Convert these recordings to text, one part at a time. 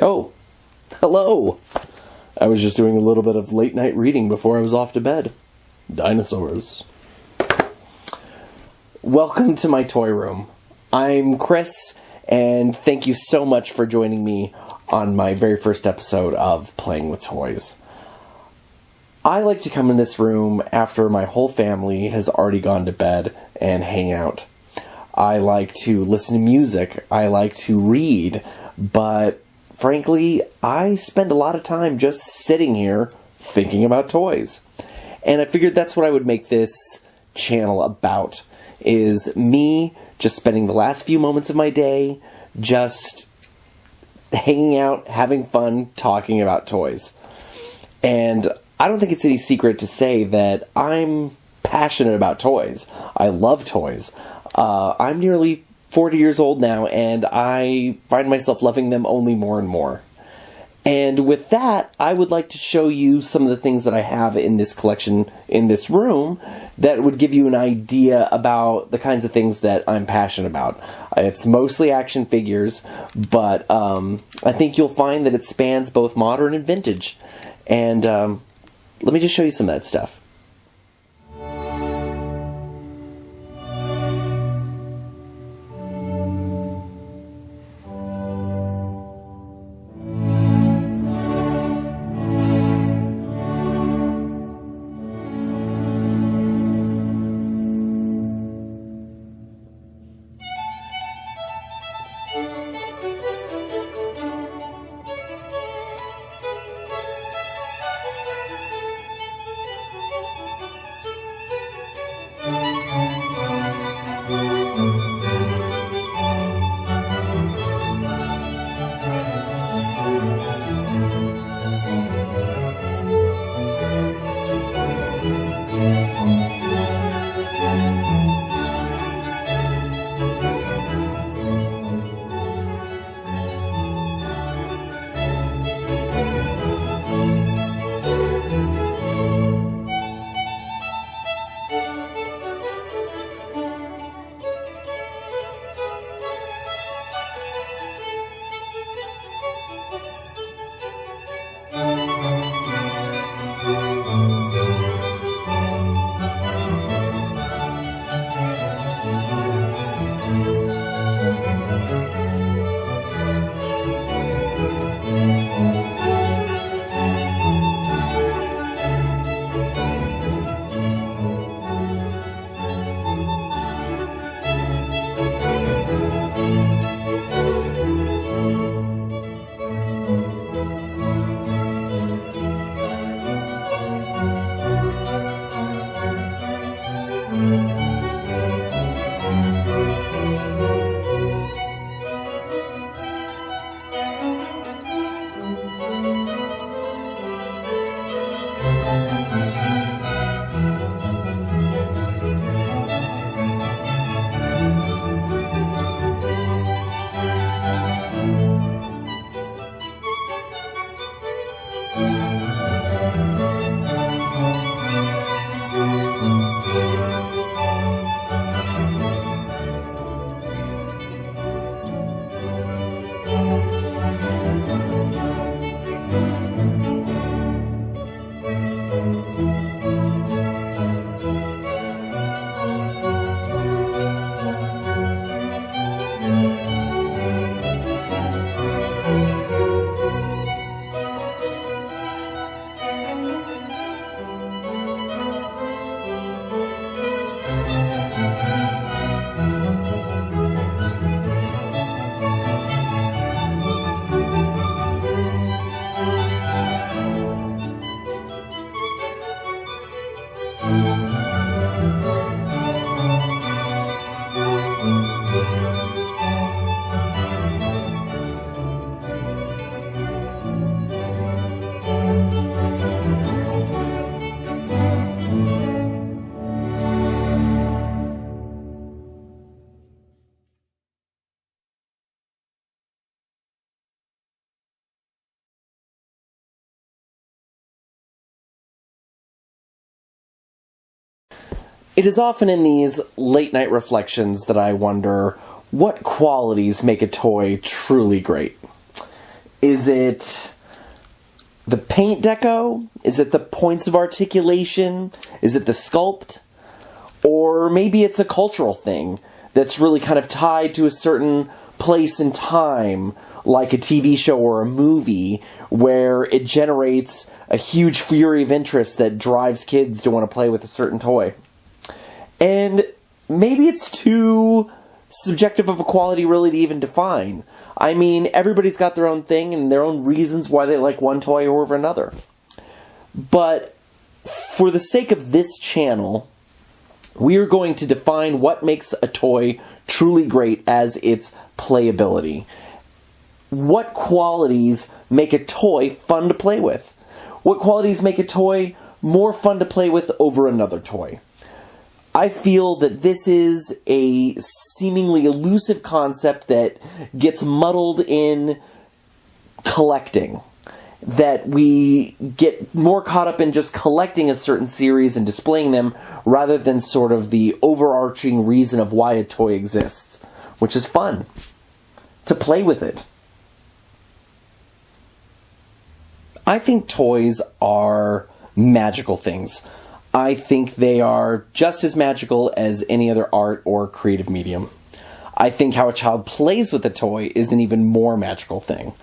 Oh, hello! I was just doing a little bit of late night reading before I was off to bed. Dinosaurs. Welcome to my toy room. I'm Chris, and thank you so much for joining me on my very first episode of Playing with Toys. I like to come in this room after my whole family has already gone to bed and hang out. I like to listen to music. I like to read, but frankly, I spend a lot of time just sitting here thinking about toys. And I figured that's what I would make this channel about, is me just spending the last few moments of my day just hanging out, having fun, talking about toys. And I don't think it's any secret to say that I'm passionate about toys. I love toys. I'm nearly 40 years old now, and I find myself loving them only more and more. And with that, I would like to show you some of the things that I have in this collection, in this room, that would give you an idea about the kinds of things that I'm passionate about. It's mostly action figures, but I think you'll find that it spans both modern and vintage. And let me just show you some of that stuff. It is often in these late-night reflections that I wonder what qualities make a toy truly great. Is it the paint deco? Is it the points of articulation? Is it the sculpt? Or maybe it's a cultural thing that's really kind of tied to a certain place and time, like a TV show or a movie, where it generates a huge fury of interest that drives kids to want to play with a certain toy. And maybe it's too subjective of a quality really to even define. I mean, everybody's got their own thing and their own reasons why they like one toy over another. But for the sake of this channel, we are going to define what makes a toy truly great as its playability. What qualities make a toy fun to play with? What qualities make a toy more fun to play with over another toy? I feel that this is a seemingly elusive concept that gets muddled in collecting. That we get more caught up in just collecting a certain series and displaying them rather than sort of the overarching reason of why a toy exists, which is fun. To play with it. I think toys are magical things. I think they are just as magical as any other art or creative medium. I think how a child plays with a toy is an even more magical thing.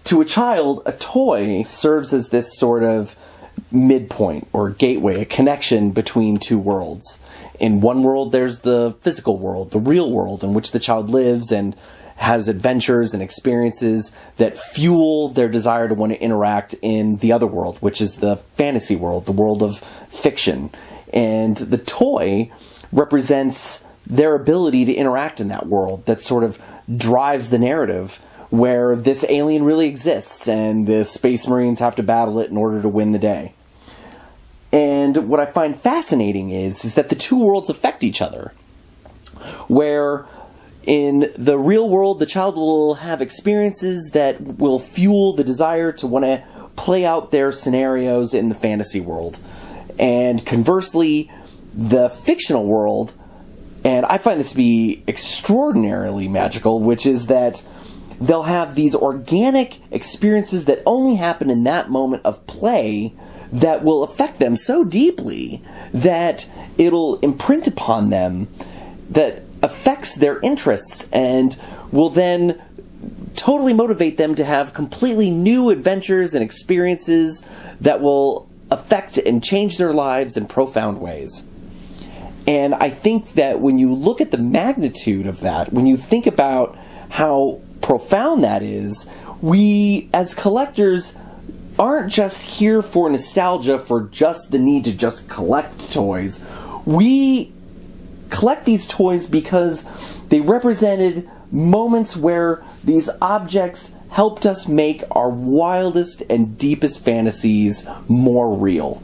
To a child, a toy serves as this sort of midpoint or gateway, a connection between two worlds. In one world, there's the physical world, the real world in which the child lives and has adventures and experiences that fuel their desire to want to interact in the other world, which is the fantasy world, the world of fiction. And the toy represents their ability to interact in that world that sort of drives the narrative where this alien really exists and the Space Marines have to battle it in order to win the day. And what I find fascinating is that the two worlds affect each other. Where in the real world, the child will have experiences that will fuel the desire to want to play out their scenarios in the fantasy world. And conversely, the fictional world, and I find this to be extraordinarily magical, which is that they'll have these organic experiences that only happen in that moment of play that will affect them so deeply that it'll imprint upon them that affects their interests and will then totally motivate them to have completely new adventures and experiences that will affect and change their lives in profound ways. And I think that when you look at the magnitude of that, when you think about how profound that is, we as collectors aren't just here for nostalgia, for just the need to just collect toys. We collect these toys because they represented moments where these objects helped us make our wildest and deepest fantasies more real.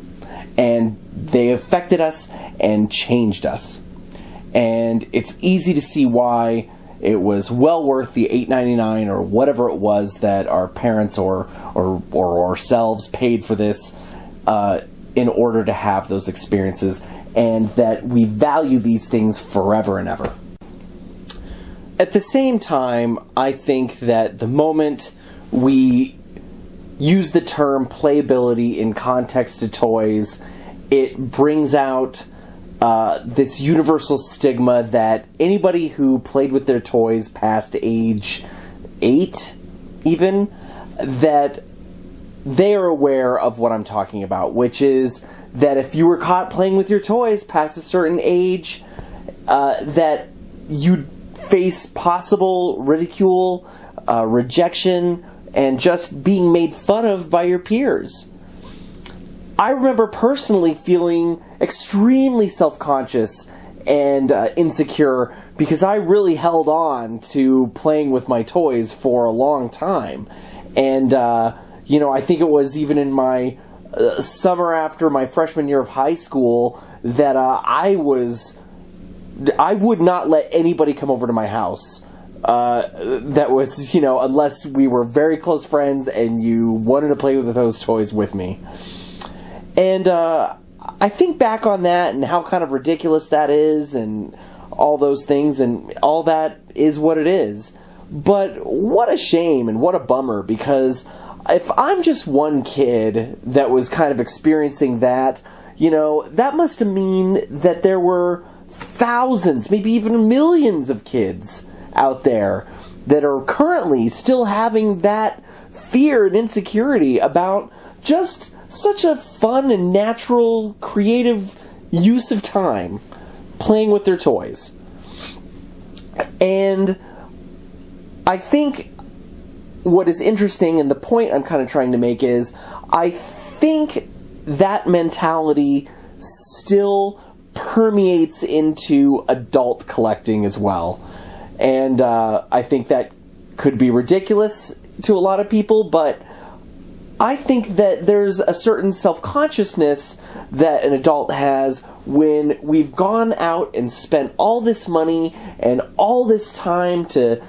And they affected us and changed us. And it's easy to see why it was well worth the $8.99 or whatever it was that our parents or ourselves paid for this in order to have those experiences, and that we value these things forever and ever. At the same time, I think that the moment we use the term playability in context to toys, it brings out this universal stigma that anybody who played with their toys past age 8, even, that they are aware of what I'm talking about, which is that if you were caught playing with your toys past a certain age, that you'd face possible ridicule, rejection, and just being made fun of by your peers. I remember personally feeling extremely self-conscious and insecure because I really held on to playing with my toys for a long time. And, I think it was even in my summer after my freshman year of high school that I would not let anybody come over to my house. That was, unless we were very close friends and you wanted to play with those toys with me. And I think back on that and how kind of ridiculous that is and all those things, and all that is what it is. But what a shame and what a bummer, because if I'm just one kid that was kind of experiencing that, that must mean that there were thousands, maybe even millions of kids out there that are currently still having that fear and insecurity about just such a fun and natural, creative use of time playing with their toys. And I think what is interesting, and the point I'm kind of trying to make is, I think that mentality still permeates into adult collecting as well. And I think that could be ridiculous to a lot of people, but I think that there's a certain self-consciousness that an adult has when we've gone out and spent all this money and all this time to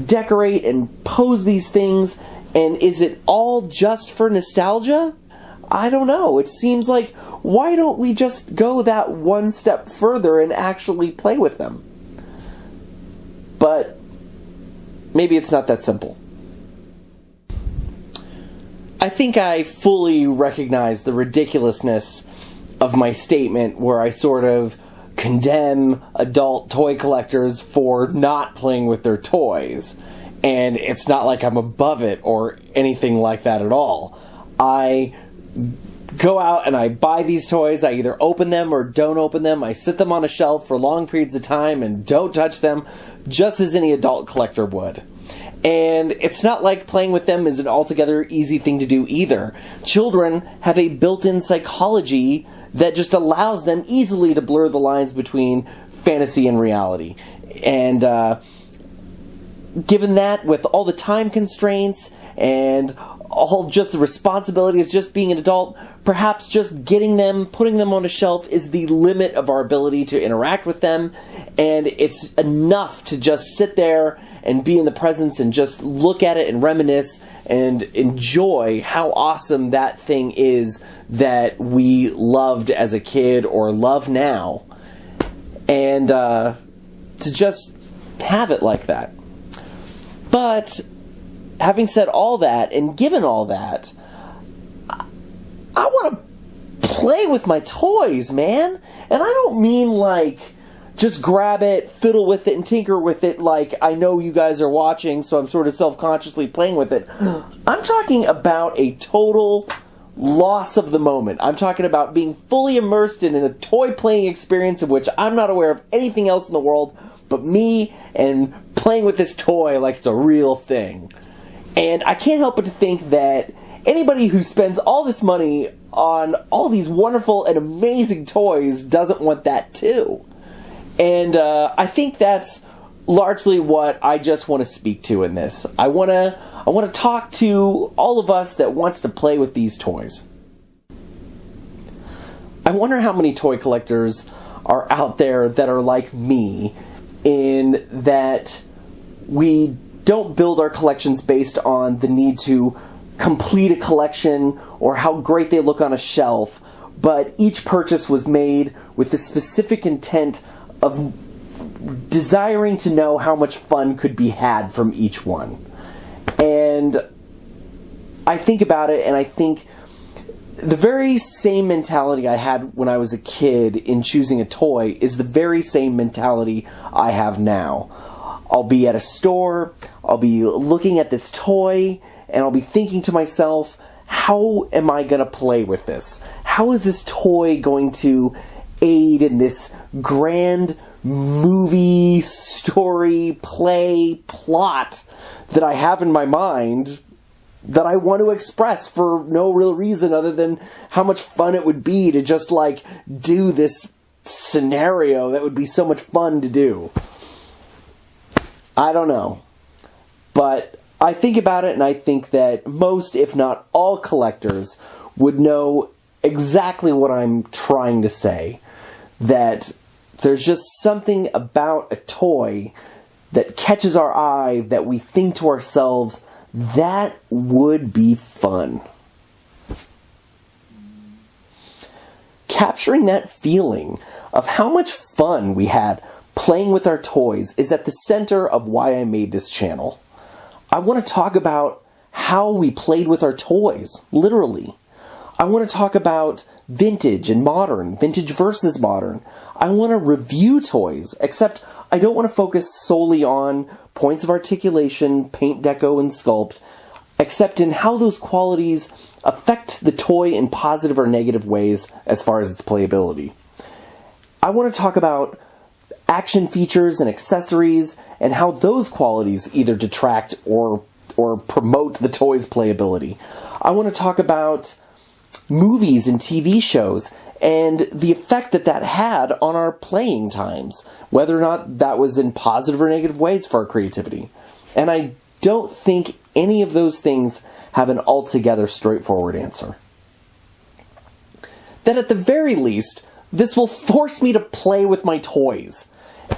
decorate and pose these things, and is it all just for nostalgia? I don't know. It seems like, why don't we just go that one step further and actually play with them? But maybe it's not that simple. I think I fully recognize the ridiculousness of my statement where I sort of condemn adult toy collectors for not playing with their toys. And it's not like I'm above it or anything like that at all. I go out and I buy these toys. I either open them or don't open them. I sit them on a shelf for long periods of time and don't touch them, just as any adult collector would. And it's not like playing with them is an altogether easy thing to do either. Children have a built-in psychology that just allows them easily to blur the lines between fantasy and reality. And given that, with all the time constraints and all just the responsibilities just being an adult, perhaps just getting them, putting them on a shelf is the limit of our ability to interact with them. And it's enough to just sit there and be in the presence and just look at it and reminisce and enjoy how awesome that thing is that we loved as a kid or love now. And to just have it like that. But having said all that, and given all that, I want to play with my toys, man. And I don't mean like just grab it, fiddle with it, and tinker with it like I know you guys are watching, so I'm sort of self-consciously playing with it. I'm talking about a total loss of the moment. I'm talking about being fully immersed in a toy playing experience in which I'm not aware of anything else in the world but me and playing with this toy like it's a real thing. And I can't help but to think that anybody who spends all this money on all these wonderful and amazing toys doesn't want that too. And I think that's largely what I just want to speak to in this. I want to talk to all of us that wants to play with these toys. I wonder how many toy collectors are out there that are like me, in that we don't build our collections based on the need to complete a collection or how great they look on a shelf, but each purchase was made with the specific intent of desiring to know how much fun could be had from each one. And I think about it, and I think the very same mentality I had when I was a kid in choosing a toy is the very same mentality I have now. I'll be at a store, I'll be looking at this toy, and I'll be thinking to myself, how am I going to play with this? How is this toy going to aid in this grand movie, story, play, plot that I have in my mind that I want to express for no real reason other than how much fun it would be to just like do this scenario that would be so much fun to do. I don't know. But I think about it and I think that most, if not all, collectors would know exactly what I'm trying to say. That there's just something about a toy that catches our eye that we think to ourselves, that would be fun. Capturing that feeling of how much fun we had playing with our toys is at the center of why I made this channel. I want to talk about how we played with our toys, literally. I want to talk about vintage and modern, vintage versus modern. I want to review toys, except I don't want to focus solely on points of articulation, paint deco, and sculpt, except in how those qualities affect the toy in positive or negative ways as far as its playability. I want to talk about action features and accessories and how those qualities either detract or promote the toy's playability. I want to talk about movies and TV shows and the effect that had on our playing times, whether or not that was in positive or negative ways for our creativity. And I don't think any of those things have an altogether straightforward answer. That at the very least, this will force me to play with my toys.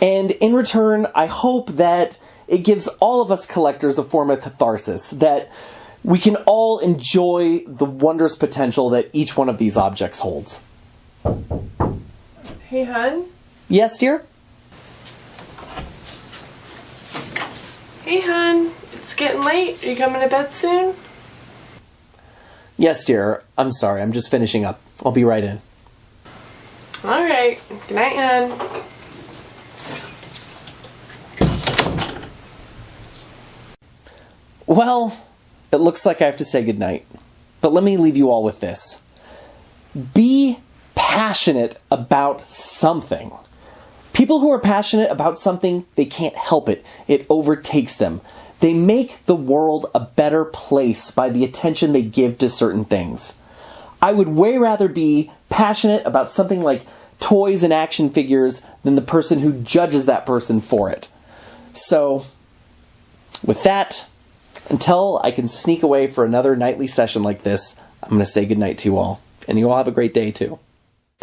And in return, I hope that it gives all of us collectors a form of catharsis, that we can all enjoy the wondrous potential that each one of these objects holds. Hey, hon? Yes, dear? Hey, hon. It's getting late. Are you coming to bed soon? Yes, dear. I'm sorry. I'm just finishing up. I'll be right in. All right. Good night, hon. Well, it looks like I have to say goodnight. But let me leave you all with this. Be passionate about something. People who are passionate about something, they can't help it. It overtakes them. They make the world a better place by the attention they give to certain things. I would way rather be passionate about something like toys and action figures than the person who judges that person for it. So, with that, until I can sneak away for another nightly session like this, I'm going to say goodnight to you all. And you all have a great day too.